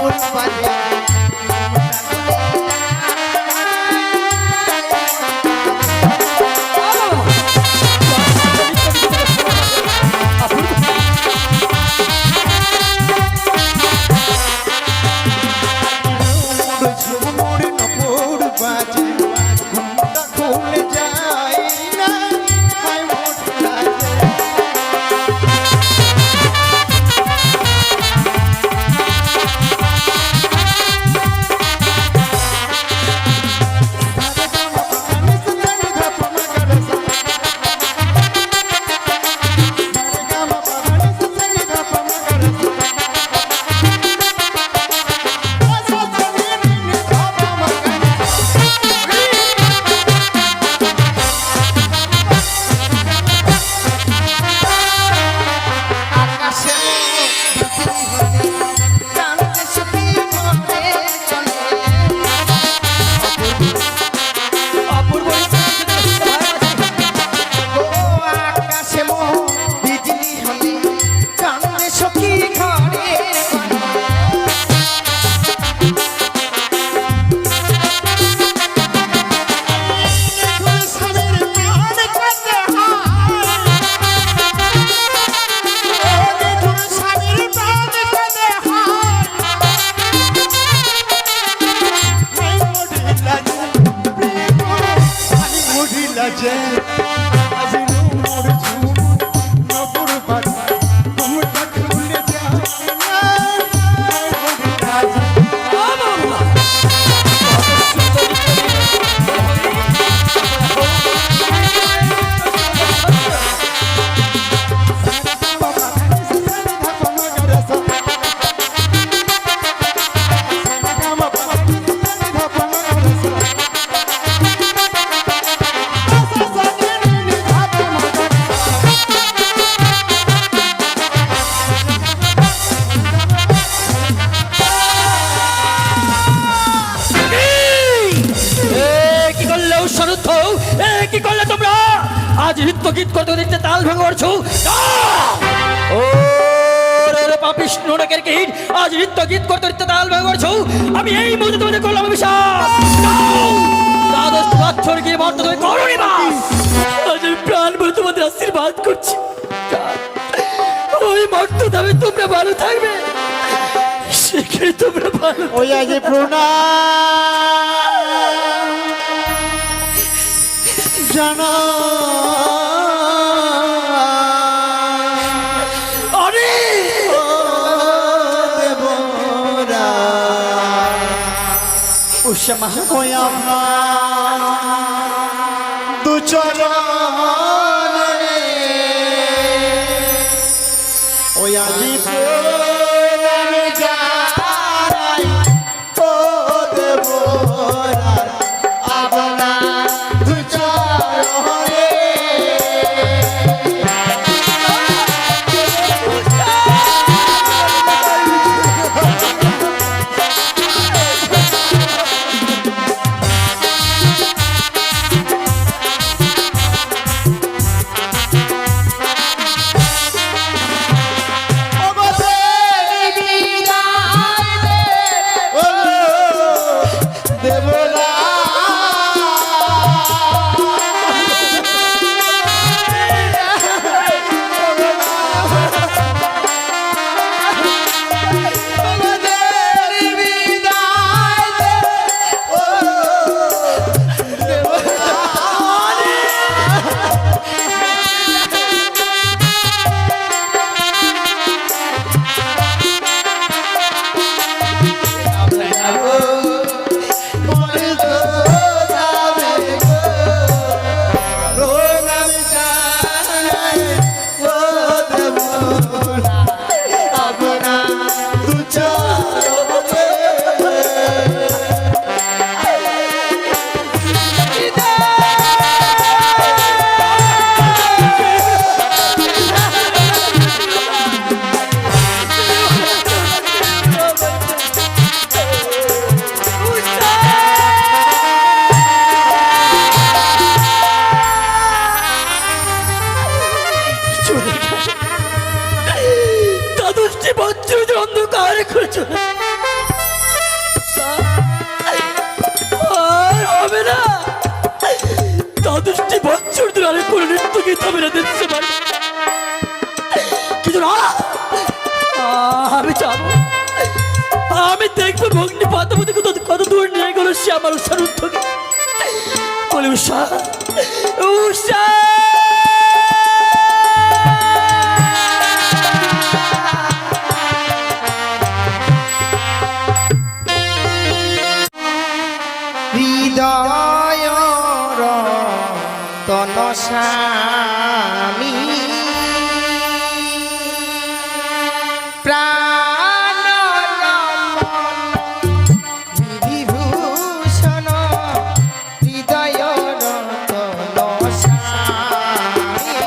নপুর বাজে আজ নৃত্য গীত করতে দিতে তাল ভেঙে পড়ছো ও রে পাপিষ্ঠ নরকের কীট আজ নৃত্য গীত করতে দিতে তাল ভেঙে পড়ছো আমি এই মুহূর্তে তোমাদের করলাম অভিশাপ দ্বাদশ বছর গিয়ে মর্ত তুমি করোনি বাস আজ আমি প্রাণ ভরে তোমাদের আশীর্বাদ করছি ওই মর্ত দামে তোমরা ভালো থাকবে সেখানে তোমরা ভালো ওই আজ প্রণাম জানা দু চরণে ওই আজি যাই ও দেবরা আপনা দু চরণে অন্ধকার করে চলে দ্বাদশটি বছর ধরে আমি কোনো নৃত্য গীত হবে না দেখতে পারি কিন্তু না আমি যাবো আমি দেখবো ভগ্নি পাতাপতি কত দূর নিয়ে গেল সে আমার উষার উত্তকে বলে উষা উষা হৃদয় রতন স্বামী প্রাণ বিভূষণ হৃদয় রতন স্বামী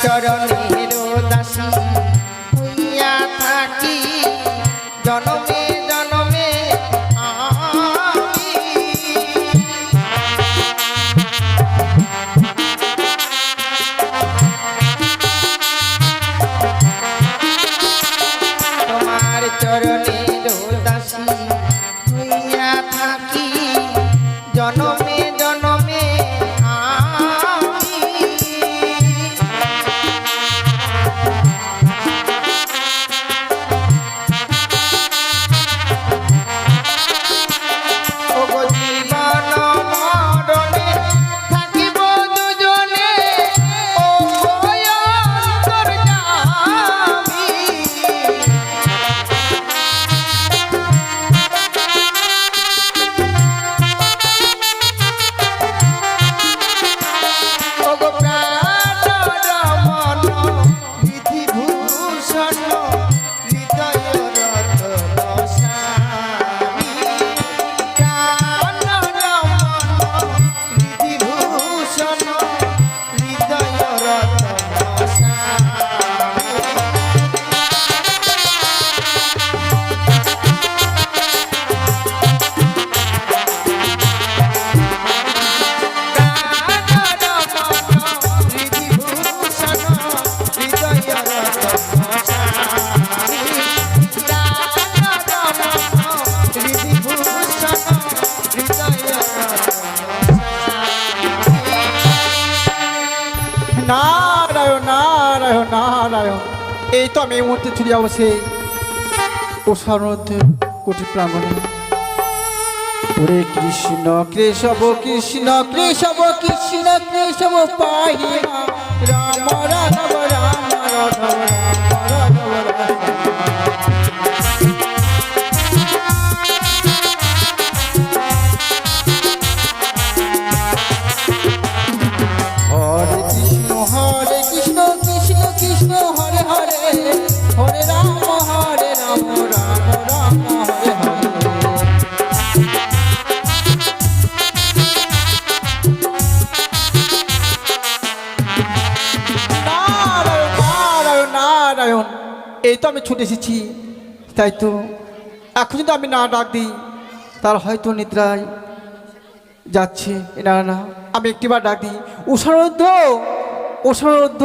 চরণের দাসী হইয়া থাকি জনমে জনমে আমি তোমার চরণের দাসী হইয়া থাকি জনমে জনমে নারায়ণ নারায়ণ নারায়ণ। এই তো আমি এই মুহূর্তে চলে যাবো সেই ওষার মধ্যে কোটি প্রাঙ্গণে। ওরে কৃষ্ণ কেশব কৃষ্ণ কেশব কৃষ্ণ কেশব পাহিমা রাম রাঘব রাম রাঘব রাম রাঘব হরে কৃষ্ণ কৃষ্ণ কৃষ্ণ হরে হরে হরে রাম রাম রাম হরে হরে নারায়ণ নারায়ণ নারায়ণ এই তো আমি ছুটে এসেছি তাই তো এখন যদি আমি না ডাক দিই তার হয়তো নিদ্রায় যাচ্ছে না না আমি একটিবার ডাক দিই উষারোদ্ধ উষারোদ্ধ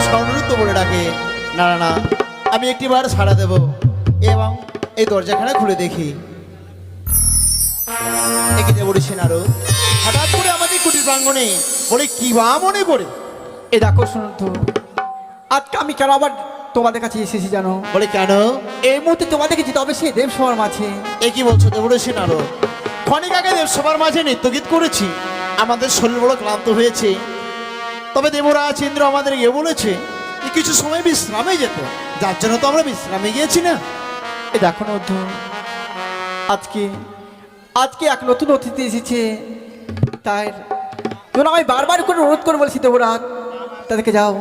স্বর্ণরুদ্ধ বলে ডাকে। না না না, আমি একটিবার ছাড়া দেব এবং এই দরজাখানা খুলে দেখি। দেখি দেব আরো হঠাৎ করে আমাদের কুটির প্রাঙ্গণে বলে কি বা মনে করে এ দেখো শুনুন তো আজকে আমি কেন আবার তোমাদের কাছে এসেছি জানো? বলে কেন? এই মুহূর্তে তোমাদেরকে যেতে হবে সেই দেবসভার মাঝে। এ কি বলছো দেবঋষি আরো? ক্ষণিক আগে দেবসভার মাঝে নৃত্যগীত করেছি, আমাদের শরীর বড় ক্লান্ত হয়েছে। তবে দেবরাজ ইন্দ্র আমাদের গিয়ে বলেছে কিছু সময় বিশ্রামে যেত, যার জন্য তো আমরা বিশ্রামে গিয়েছি না। এ দেখো না আজকে আজকে এক নতুন অতিথি এসেছে, তাই জন্য আমি বারবার করে অনুরোধ করে বলছি দেবরাজ তাদেরকে যাও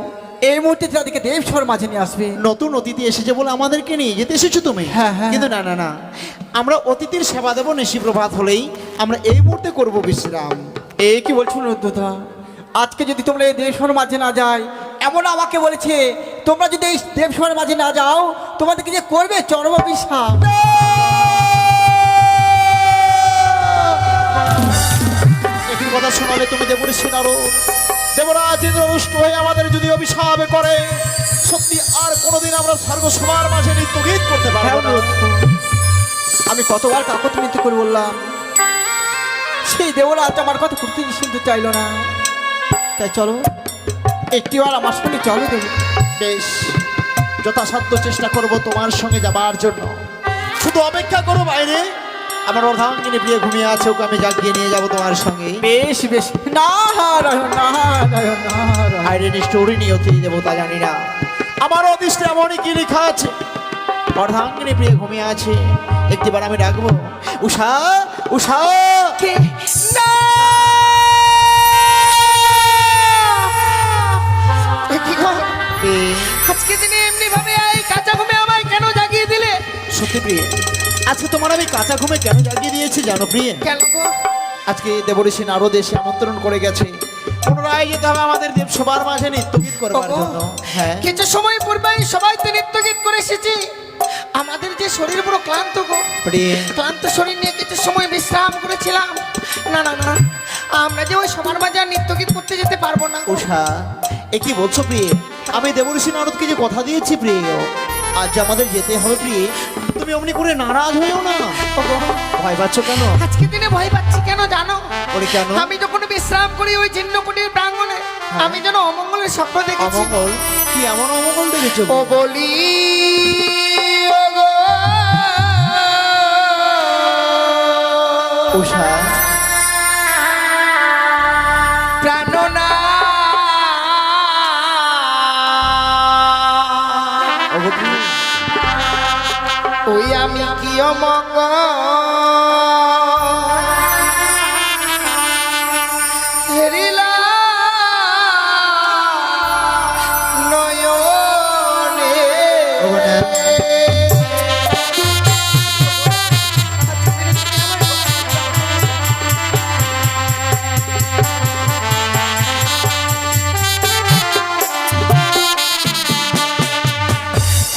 এই মুহূর্তে তাদেরকে দেবসভার মাঝে নিয়ে আসবে। নতুন অতিথি এসেছে বলে আমাদেরকে নিয়ে যেতে এসেছো তুমি? হ্যাঁ হ্যাঁ। কিন্তু না না না, আমরা অতিথির সেবা দেবো নিশি প্রভাত হলেই আমরা এই মুহূর্তে করব বিশ্রাম। এই কি বলছো অনুরোধতা? আজকে যদি তোমরা এই দেবসভার মাঝে না যায়, এমন আমাকে বলেছে তোমরা যদি এই দেবসভার মাঝে না যাও তোমাদেরকে যে করবে চরম অভিশাপ। একটি কথা শোনালে তুমি দেবঋষি আরো দেবরাজ ইন্দ্র রুষ্ট হয়ে আমাদের যদি অভিশাপ করে, সত্যি আর কোনোদিন আমরা স্বর্গ সবার মাঝে নৃত্য গীত করতে পারবো না। আমি কতবার কাকত নৃত্য করে বললাম, সেই দেবরাজ আমার কথা করতে শুনতে চাইল না। তাই চলো একটিবার আমার সঙ্গে চলো দেব। বেশ, যথাসাধ্য চেষ্টা করব তোমার সঙ্গে যাবার জন্য। শুধু অপেক্ষা করো বাইরে, আমার অর্ধাঙ্গিনী প্রিয় ঘুমিয়ে আছে, ওকে আমি জাগিয়ে নিয়ে যাবো তোমার সঙ্গে। বেশ বেশ নারায়ণ নারায়ণ নারায়ণ। বাইরে নিষ্ঠুরী নিয়তি দেবতা জানি না, আমার অদৃষ্টে এমনই কি লেখা আছে। অর্ধাঙ্গিনী প্রিয় ঘুমিয়ে আছে, একটিবার আমি ডাকবো উষা উষা। আজকে দিনে এমনি ভাবে এই কাঁচা ঘুমে আমায় কেন জাগিয়ে দিলে? সত্যি প্রিয়, আজকে তোমার আমি কাঁচা ঘুমে কেন জাগিয়ে দিয়েছি জানো প্রিয়? কেন গো? আজকে দেবঋষি নারদ এসে আমন্ত্রণ করে গেছে, পুনরায় যেতে হবে আমাদের দেব সবার মাঝে নৃত্যগীত করবার জন্য। হ্যাঁ, কিছু সময় পূর্বে সবাই তো নৃত্য গীত করে এসেছি, আমাদের যে শরীর পুরো ক্লান্ত গো, প্রিয় ক্লান্ত শরীর নিয়ে কিছু সময় বিশ্রাম করেছিলাম। না না না, আমরা যে ওই সবার মাঝে আর নৃত্য গীত করতে যেতে পারবো না। উষা, এ কি বলছো প্রিয়? আমি দেবঋষি নারদকে যে কথা দিয়েছি প্রিয়, আজ আমাদের যেতে হবে প্রিয়। তুমি অমনি করে নারাজ হয়েও না। ভয় পাচ্ছ কেন? আজকে দিনে ভয় পাচ্ছি কেন জানো? ওরে কেন? আমি যখন বিশ্রাম করি ওই জিন্নকুটির প্রাঙ্গণে, আমি যেন অমঙ্গলের স্বপ্ন দেখেছি। অমঙ্গল? কি এমন অমঙ্গল দেখেছো? ও বলি ও গো উষা, প্রাণনা ওই আমি কি অমঙ্গল হেরিলা নয়নে।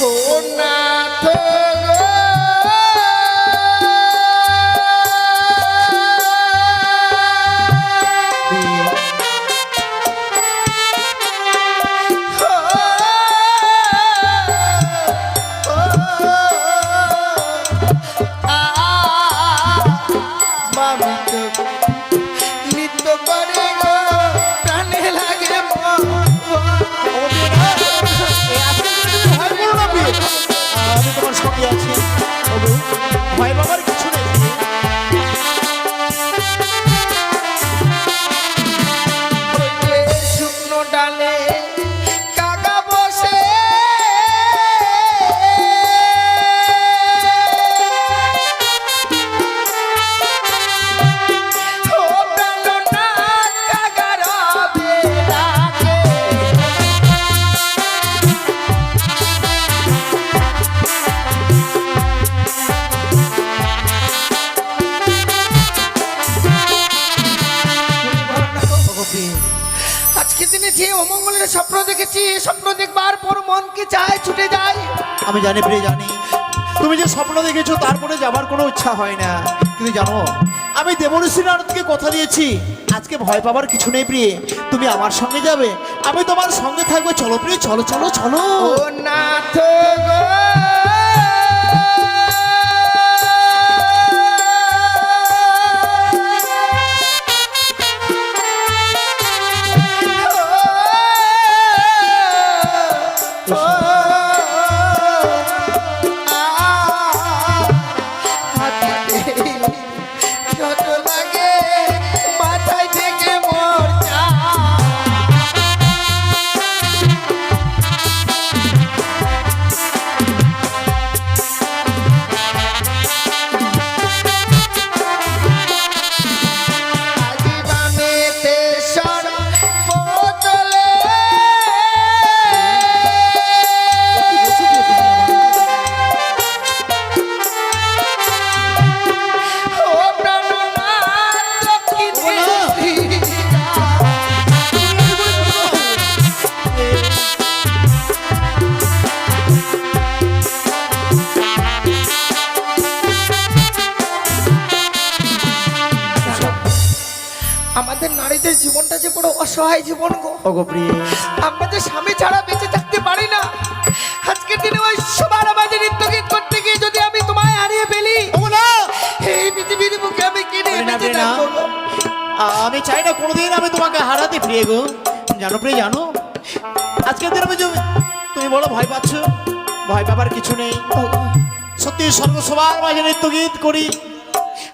ও নাথ নৃত্য করে গো প্রাণে লাগে আমি তোমার সঙ্গে আছি, ভয় পাবার কিছু নেই। দেখেছি এই স্বপ্ন দেখবার পর মন কি চায় ছুটে যায়। আমি জানি প্রিয়, জানি তুমি যে স্বপ্ন দেখেছো তারপরে যাবার কোনো ইচ্ছা হয় না, কিন্তু জানো আমি দেবঋষি নারদকে কথা দিয়েছি আজকে ভয় পাবার কিছু নেই প্রিয়ে, তুমি আমার সঙ্গে যাবে, আমি তোমার সঙ্গে থাকবো। চলো প্রিয়ে, চলো চলো চলো। ও নাথ গো আমাদের নারীদের জীবনটা যে বড় অসহায় জীবন গো। ওগো প্রিয়ে, আমরা যে স্বামী ছাড়া বেঁচে থাকতে পারি না। আজকের দিনে ওই সবার মাঝে নৃত্য গীত করতে গিয়ে যদি আমি তোমায় হারিয়ে ফেলি, ওগো না, এই পৃথিবীর বুকে আমি কি নিয়ে না, বেঁচে না। থাকবো গো? আমি চাই না কোনোদিন আমি তোমাকে হারাতে প্রিয়ে গো। জানো প্রিয়ে, জানো আজকের দিন আমি তুমি বড় ভয় পাচ্ছ, ভয় পাবার কিছু নেই। সত্যি স্বর্গ সবার মাঝে নৃত্য গীত করি,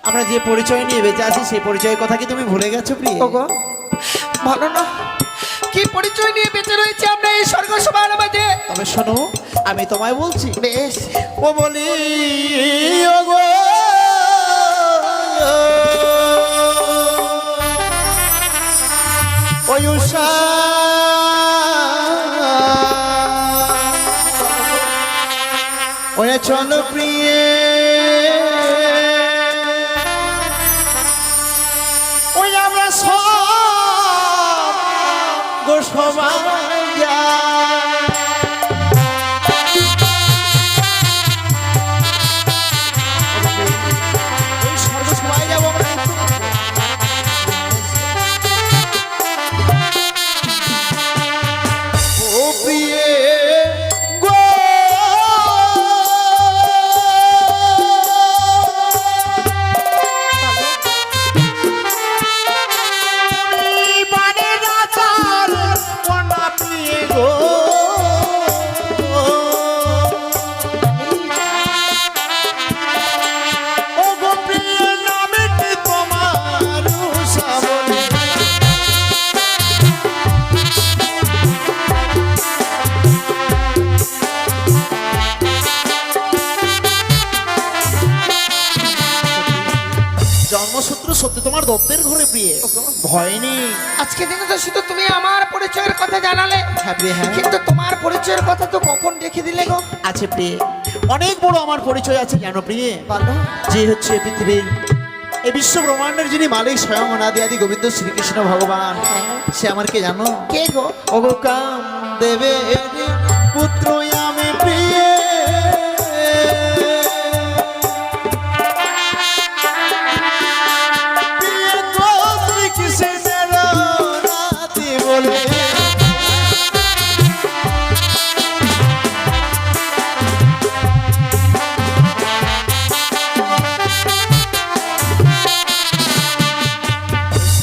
আমরা যে পরিচয় নিয়ে বেঁচে আছি সেই পরিচয়ের কথা কি তুমি ভুলে গেছো প্রিয়ে? ওগো ভালো না, কি পরিচয় নিয়ে বেঁচে রয়েছে আমরা এই স্বর্গ সবার মাঝে। তবে শোনো, আমি তোমায় বলছি, বেশ ও বলি ওগো ওই উষা ওই চলো প্রিয়ে ওই আমরা সব গো সবাই যাই। এই স্বর্গ সবাই যাবো আমরা নৃত্য করতে। ও প্রিয়ে গো বানে রাজার কন্যা প্রিয়ে গো ও গো প্রিয়ে নামে কি তোমার উষা বলে। জন্মসূত্র সত্যি তোমার দত্তের ঘরে প্রিয়ে, ভয় নেই। আজকে দিনে তো শুধু তুমি আমার পরিচয়ের কথা জানালে, হ্যাঁ প্রিয়ে, হ্যাঁ কিন্তু তোমার পরিচয়ের কথা তো কখন রেখে দিলে গো? আছে প্রিয়ে, অনেক বড় আমার পরিচয় আছে জানো প্রিয়ে। বলো। যে হচ্ছে পৃথিবীর এই বিশ্ব ব্রহ্মাণ্ডের যিনি মালিক স্বয়ং অনাদি আদি গোবিন্দ শ্রীকৃষ্ণ ভগবান, সে আমার কে জানো? কে গো? ওগো কাম দেবে পুত্র আমি প্রিয়ে। প্রিয়ে গো শ্রীকৃষ্ণের নাতি বলে।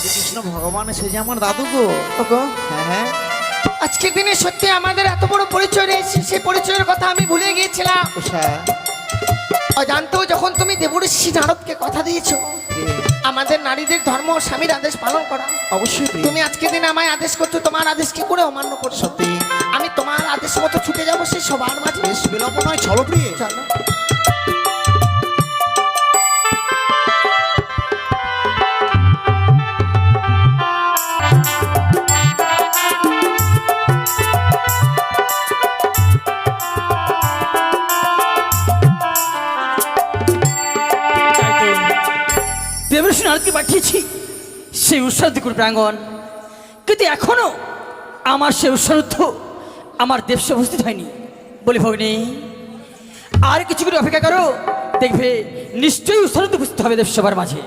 শ্রীকৃষ্ণ ভগবান সে যে আমার দাদু গো। ওগো হ্যাঁ হ্যাঁ, আজকের দিনে সত্যি আমাদের এত বড় পরিচয় রয়েছে, সেই পরিচয়ের কথা আমি ভুলে গিয়েছিলাম। উষা অজান্তেও যখন তুমি দেবঋষি নারদকে কথা দিয়েছো প্রিয়ে, আমাদের নারীদের ধর্ম ও স্বামীর আদেশ পালন করা, অবশ্যই প্রিয়ে। তুমি আজকের দিনে আমায় আদেশ করছো, তোমার আদেশ কি করে অমান্য করছো? সত্যি আমি তোমার আদেশ মতো ছুটে যাবো সেই সবার মাঝে। বেশ বিলম্ব নয়, চলো প্রিয়ে। চলো। দেবঋষি নারদকে পাঠিয়েছি সেই উৎসাহ দিকুর প্রাঙ্গণ, কিন্তু এখনো আমার সেই উৎসাহ আমার দেশ উপস্থিত হয়নি বলি ভগ্নী আর কিছু করে অপেক্ষা করো, দেখবে নিশ্চয়ই উৎসর্গ উপস্থিত হবে দেবসভার মাঝে।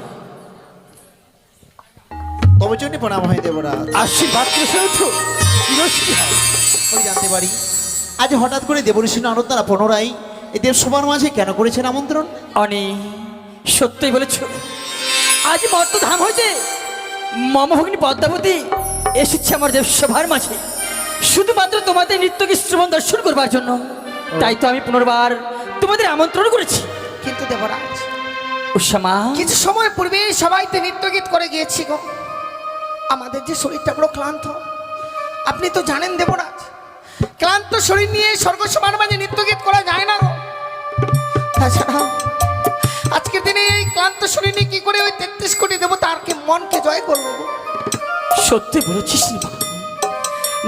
তবে জন্য প্রণাম হয় দেবরাজ। আশীর্বাদ করে শুনেছো চিরস্মৃতি হও। আমি জানতে পারি আজ হঠাৎ করে দেবঋষি নারদ তারা পুনরায় এই দেবসভার মাঝে কেন করেছেন আমন্ত্রণ? অনেক সত্যই বলেছ, আজ মর্তধাম হইতে মম ভগ্নী পদ্মাবতী এসেছে আমার দেবসভার মাঝে শুধুমাত্র তোমাদের নৃত্যকে শ্রবণ দর্শন করবার জন্য। তাই তো আমি পুনর্বার তোমাদের আমন্ত্রণ করেছি। কিন্তু দেবরাজ, উষামা, কিছু সময় পূর্বে সবাই তো নৃত্য গীত করে গিয়েছি গো। আমাদের যে শরীরটা বড় ক্লান্ত, আপনি তো জানেন দেবরাজ, ক্লান্ত শরীর নিয়ে স্বর্গসভার মাঝে নৃত্য গীত করা যায় না গো। তাছাড়া আজকের দিনে এই ক্লান্ত শরীর নিয়ে কি করে ওই 33 কোটি দেবতার কি মনকে জয় করবো গো? সত্যি বলেছিস রে মা।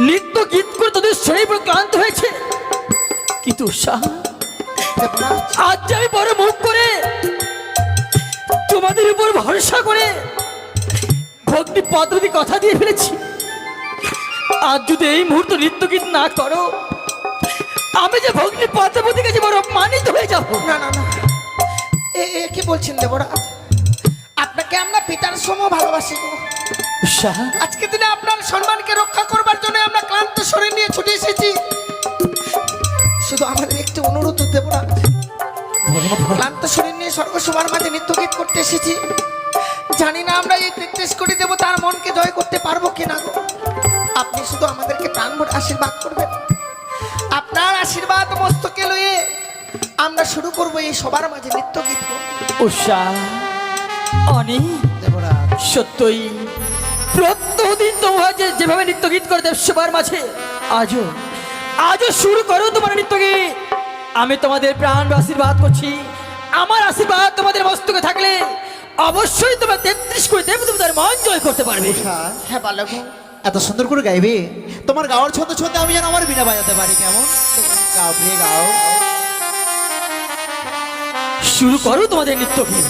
নৃত্য গীত করে তোদের শরীর পুরো ক্লান্ত হয়েছে, কিন্তু উষা দেবরাজ, আজ যে আমি বড় মুখ করে তোমাদের উপর ভরসা করে ভক্তি পদ্ধতি কথা দিয়ে ফেলেছি, আজ যদি এই মুহূর্তে নৃত্য গীত না করো আমি যে ভগ্নী পদ্মাবতী কাছে বড় অপমানিত হয়ে যাব। না না না, এ কি বলছেন দেবরাজ? আপনাকে আমরা পিতার সম ভালোবাসি গো। উষা, আজকের দিনে আপনার সম্মানকে রক্ষা করবার জন্য আমরা ক্লান্ত শরীর নিয়ে ছুটে এসেছি। শুধু আমাদের একটি অনুরোধ দেবরাজ, ক্লান্ত শরীর নিয়ে স্বর্গসভার মাঝে নৃত্য গীত করতে এসেছি। জানি না আমরা এই 33 কোটি দেবতার মনকে জয় করতে পারবো কিনা গো। আপনি শুধু আমাদেরকে প্রাণ ভরে আশীর্বাদ করবেন। আপনার আশীর্বাদ মস্তকে লয়ে আমরা শুরু করবো এই সবার মাঝে নৃত্য গীত গো। উষা, অনেক দেবরাজ, সত্যই প্রত্যেকদিন তোমরা যেভাবে নৃত্য গীত করে দেবসভার মাঝে আজও আজও শুরু করো তোমার নৃত্য গীত। আমি তোমাদের প্রাণ আশীর্বাদ করছি, আমার আশীর্বাদ তোমাদের মস্তকে থাকলে অবশ্যই তোমরা 33 কোটি দেবতার মন জয় করতে পারবে। হ্যাঁ বলো গো। এত সুন্দর করে গাইবে, তোমার গাওয়ার ছন্দ ছন্দে আমি যেন আমার বিনা বাজাতে পারি। কেমন গাও প্রিয় গাও। শুরু করো তোমাদের নৃত্য গীত।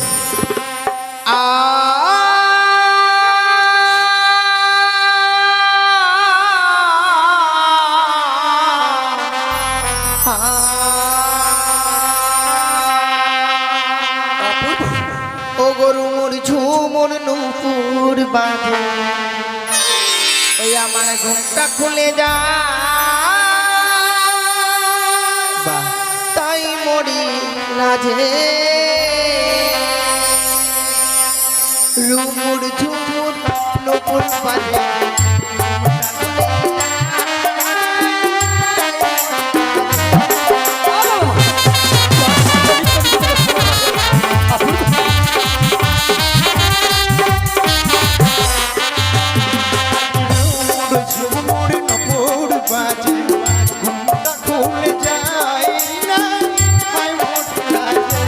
ও গরু মোর ঝুমুর নুপুর বাজে, ওই আমার ঘুমটা খুলে যা, তাই মরি লাজে। রুমুর ঝুমুর নুপুর বাজে, ঝুমুর নুপুর বাজে, ঘুমটা খুলে যায় না, তাই মরি লাজে।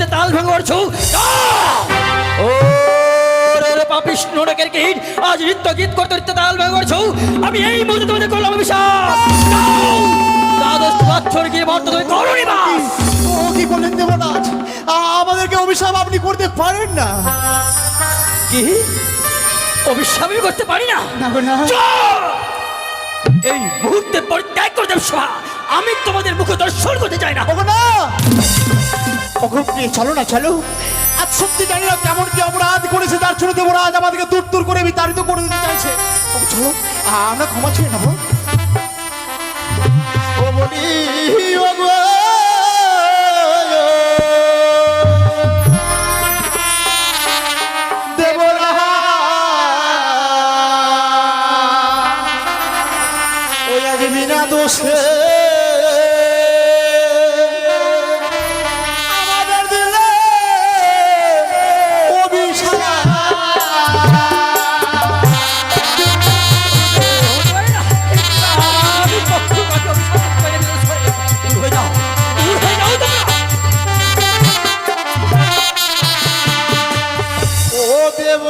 নৃত্যে তাল ভাঙবার ছৌ ও রে পাপিষ্ঠ নরকের কীট আজ নৃত্য গীত করতে নৃত্যে তাল ভাঙবার ছৌ আমি এই মুহূর্তে তোমাদের করলাম অভিশাপ দ্বাদশ বৎসর গিয়ে বর্ত তুমি করুনি বাস ও কি বললেন দেবরাজ, আমাদেরকে অভিশাপ আপনি করতে পারেন না। কি অভিশাপই করতে পারি না না। চল! এই মুহূর্তে পরিত্যাগ করে দেব সভা আমি তোমাদের মুখ দর্শন করতে চাই না ওগো না, ওগো প্রিয়, চলো না চলো। আজ সত্যি জানি না কেমন কি অপরাধ করেছে, তার জন্য দেবরাজ আমাদেরকে দূর দূর করে বিতাড়িত করে দিতে চাইছে। ওগো চলো, আমরা ক্ষমা চেয়ে নেবো। ও বলি ওগো বিনা দোষে আমাদের দিলে অভিশাপ। আমি পক্ষপাতী অভিশাপ করতে পারি না, দূর হয়ে যাও তোমরা। ও দেব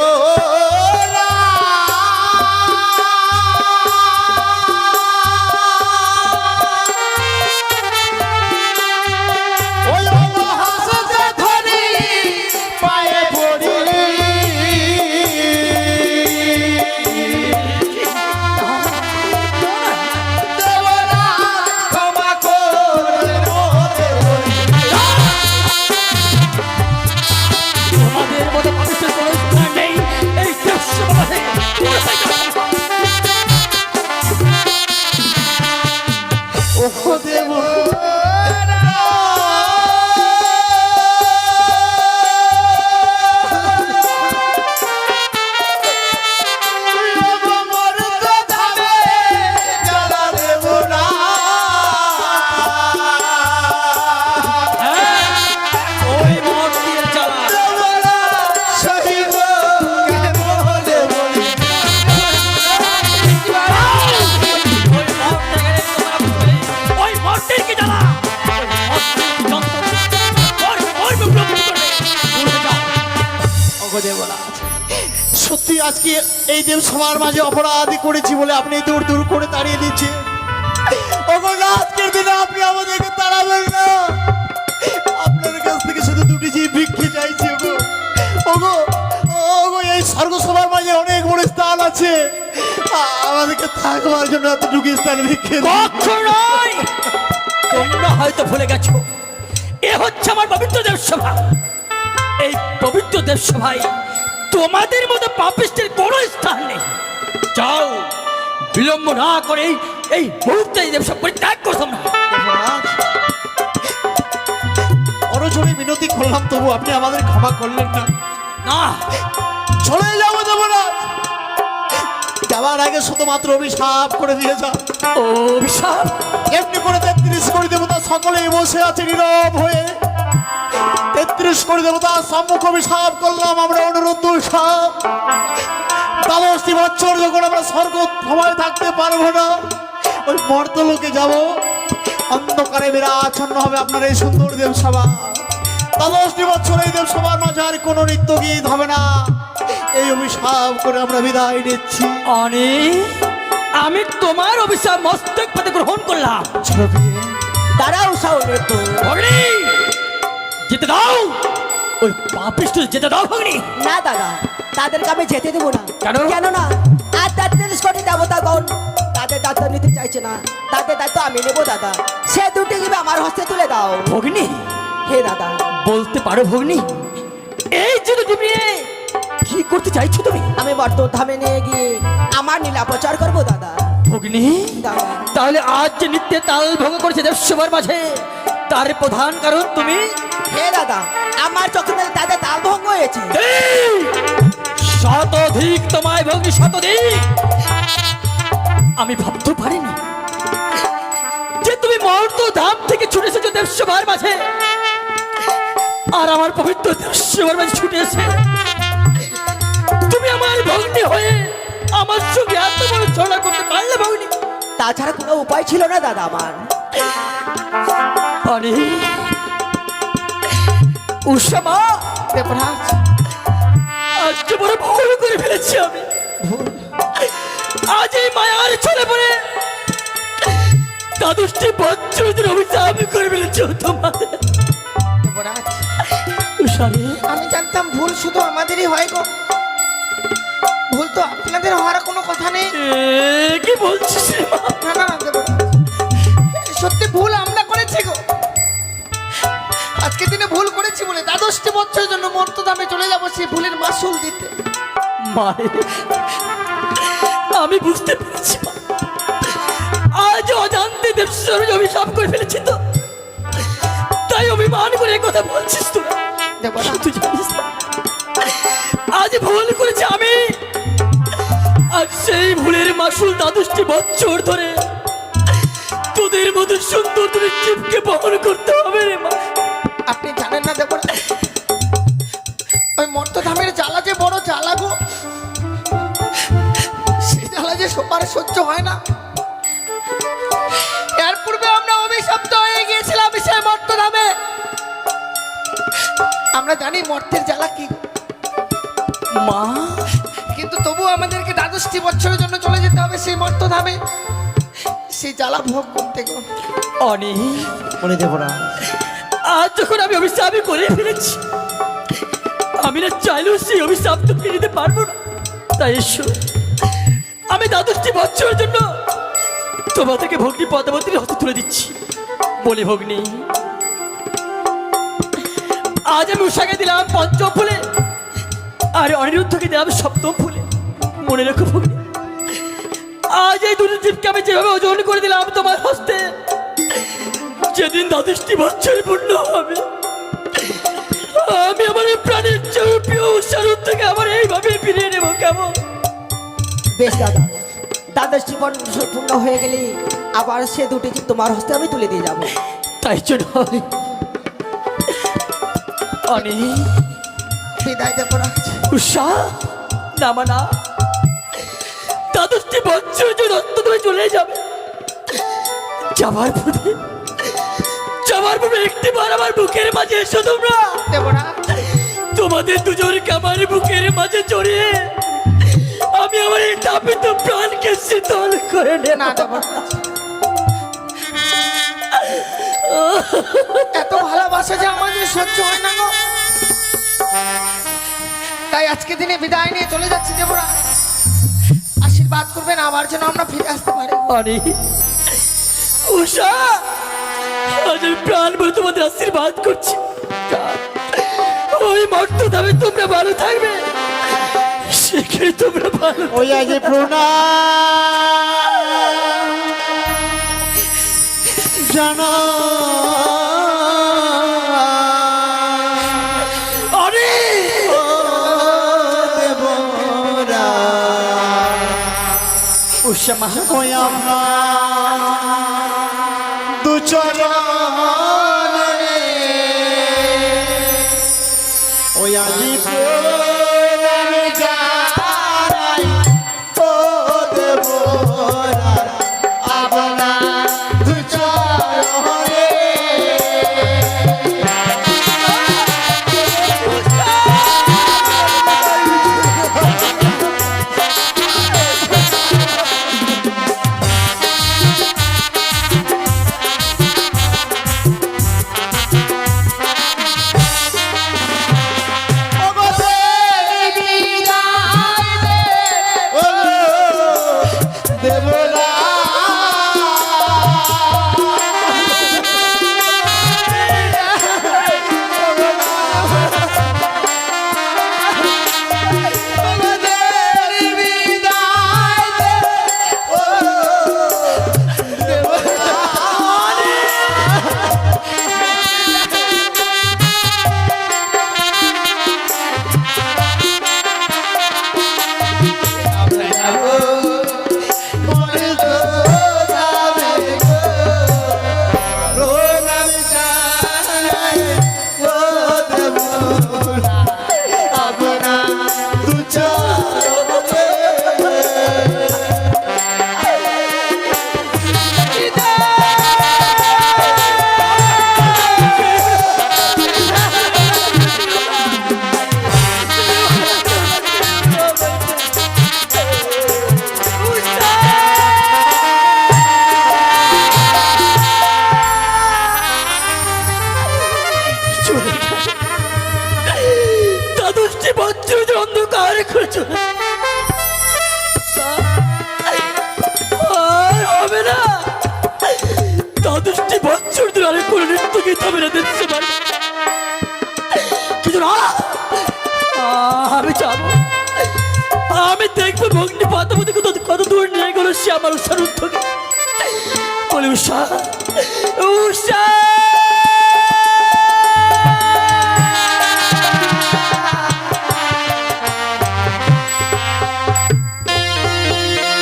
তোমাদের মতো মানুষের কোনো স্থান নেই এই দেশসভাতে। দূর হয়ে যাও তোমরা। ও দেব ওই মন্দির জ্বালা ওই মন্দির কি জ্বালা সত্যি আজকে এই দেব সবার মাঝে অপরাধী করেছি বলে আপনি দূর দূর করে তাড়িয়ে দিচ্ছে। ওগো না, আজকের দিনে আপনি আমাদেরকে তাড়াবেন না। আপনার কাছ থেকে শুধু দুটি জিভ ভিক্ষে চাইছি। ওগো ওগো ওগো এই স্বর্গ সবার মাঝে অনেক বড় স্থান আছে, আমাদেরকে থাকবার জন্য এতটুকু স্থান ভিক্ষে দিন। কখনোই তোমরা হয়তো ভুলে গেছো এ হচ্ছে আমার পবিত্র দেবসভা। এই পবিত্র দেবসভায় তোমাদের মতো পাপিষ্টের কোনো স্থান নেই। যাও, বিলম্ব না করে এই মুহূর্তে এই দেবসভা পরিত্যাগ করো তোমরা। অরজনে মিনতি করলাম, তবু আপনি আমাদের ক্ষমা করলেন না। না, চলে যাবো দেবরাজ, যাওয়ার আগে শুধুমাত্র অভিশাপ করে দিয়ে যান। অভিশাপ এমনি করে 33 কোটি দেবতা সকলেই বসে আছে নীরব হয়ে। 33 কোটি দেবতা সম্মুখ অভিশাপ করলাম আমরা অনুরুদ্ধ সাপ। 12টি বছর যখন আমরা স্বর্গ ক্ষমায় থাকতে পারবো না, ওই মর্তলোকে যাব, অন্ধকারে বিরাচ্ছন্ন হবে আপনার এই সুন্দর দেবসভা। 12টি বছর এই দেবসভার মাঝে আর কোনো নৃত্য গীত হবে না। এই অভিশাপ করে আমরা বিদায় নিচ্ছি। আমি তোমার অভিশাপ মস্তক পাতে গ্রহণ করলাম। দাঁড়াও সাউন্ড তো ভগ্নী, যেতে দাও, ওই পাপিষ্ঠ যেতে দাও ভগ্নী। না দাদা, তাদেরকে আমি যেতে দেবো না। কেন? কেন না? আর 33 কোটি দেবতাগণ তাদের দায়িত্ব নিতে চাইছে না, তাদের দায়িত্ব আমি নেবো দাদা। সে দুটি জীবে আমার হস্তে তুলে দাও। ভগ্নী, হে দাদা, বলতে পারো ভগ্নী এই যে তুমি কি করতে চাইছো তুমি? আমি বর্তমান ধামে নিয়ে গিয়ে আমার নীলা প্রচার করবো দাদা। ভগ্নী, দাদা তাহলে আজ যে নিত্যে তাল ভঙ্গ করেছে দেবসভার মাঝে তার প্রধান কারণ তুমি? হে দাদা, আমার চোখে তাদের তাল ভঙ্গ হয়েছে। এই, শতধিক তোমায় ভগ্নী, শতধিক। আমি ভাবতে পারিনি যে তুমি মর্ত ধাম থেকে ছুটে এসেছো দেবসভার মাঝে, আর আমার পবিত্র দেবসভার মাঝে ছুটে এসে তুমি আমার ভগ্নী হয়ে আমার সঙ্গে এত বড় ঝগড়া করতে পারলে ভগ্নী? তাছাড়া কোনো উপায় ছিল না দাদা আমার। আরে উষা মা, দেবরাজ আজকে বড় ভুল করে ফেলেছি আমি। ভুল আজ এই মায়ার চলে পড়ে দ্বাদশটি বছর অভিশাপ করে ফেলেছি তোমাদের। দেবরাজ উষা রে, আমি জানতাম ভুল শুধু আমাদেরই হয় গো, ভুল তো আপনাদের হওয়ার কোনো কথা নেই। কি বলছিস রে মা? না না না দেবরাজ, সত্যি ভুল আমরা করেছি গো। আজকে দিনে ভুল করেছি বলে দ্বাদশটি বছরের জন্য মর্তধামে চলে যাবো সেই ভুলের মাসুল দিতে। মারে, আমি বুঝতে পেরেছি মা, আজ অজান্তে দেবশ্বর অভিশাপ করে ফেলেছি তো, তাই অভিমান করে এই কথা বলছিস তুই। দেবরাজ তুই জানিস না, আজ ভুল করেছি আমি, আর সেই ভুলের মাসুল দ্বাদশটি বছর ধরে তোদের মতো সুন্দর তোদের জীবকে বহন করতে হবে রে মা। আপনি জানেন না দেবরাজ, ওই মর্তধামের জ্বালা যে বড় জ্বালা গো, সেই জ্বালা যে সবার সহ্য হয় না। এর পূর্বে আমরা অভিশপ্ত হয়ে গিয়েছিলাম সেই মর্তধামে, আমরা জানি মর্তের জ্বালা কি, মা, কিন্তু তবু আমাদেরকে দ্বাদশটি বছরের জন্য চলে যেতে হবে সেই মর্তধামে, সেই জ্বালা ভোগ করতে গো। অনেক বলে দেবরাজ, আজ যখন আমি অভিশাপই করে ফেলেছি, আমি না চাইলেও সেই অভিশাপ তো ফিরে নিতে পারবো না। তাই এসো, আমি দ্বাদশটি বছরের জন্য তোমাদেরকে ভগ্নী পদ্মাবতীর হাতে তুলে দিচ্ছি। বলি ভগ্নী, আজ আমি উষাকে দিলাম পঞ্চম ফুলে, আর অনিরুদ্ধকে দিলাম সপ্তম ফুলে। মনে রেখো ভগ্নী, আজ এই দুটো জীবকে আমি যেভাবে ওজন করে দিলাম তোমার হস্তে, যেদিন দ্বাদশটি বছর পূর্ণ হবে, আমি আমার এই প্রাণের চেয়ে প্রিয় উষার থেকে আমার এইভাবে ফিরিয়ে নেবো। কেমন? বেশ দাদা, দ্বাদশটি বছর পূর্ণ হয়ে গেলে আবার সে দুটি জীব তোমার হস্তে আমি তুলে দিয়ে যাব। তাই জন্য অনেক বিদায় দেবরাজ। উষা, নামা না, দ্বাদশটি বছর যে রক্ত তুমি চলে যাবে, যাবার পূর্বে একটি বার আমার বুকের মাঝে এসো তোমরা। দেবরাজ তোমাদের দুজনকে আমার বুকের মাঝে জড়িয়ে আমি আমার এই তাপিত প্রাণকে শীতল করে নে না দেবরাজ, এত ভালোবাসা যে আমাদের সহ্য হয় না গো, তাই আজকে দিনে বিদায় নিয়ে চলে যাচ্ছি দেবরাজ। আশীর্বাদ করবেন আবার যেন আমরা ফিরে আসতে পারি। অরে উষা, আজ আমি প্রাণ ভরে তোমাদের আশীর্বাদ করছি। ওই মর্ত দামে তোমরা ভালো থাকবে, সেখানে তোমরা ভালো। ওই আগে প্রণাম জানা অরে উষা মা, ওই আমরা দুচরণে ওই আজি প্রণাম জানাই ও দেবরা আপনার দুচরণে। ওগো করে চলে আর হবে না। দ্বাদশটি বছর ধরে আরে কোনো নৃত্য গীত হবে না দেখতে পারি, কিন্তু না, আমি যাবো, আমি দেখবো ভগ্নি পাতাপতি কত দূর নিয়ে গেল সে আমার উষার উত্তকে বলে উষা উষা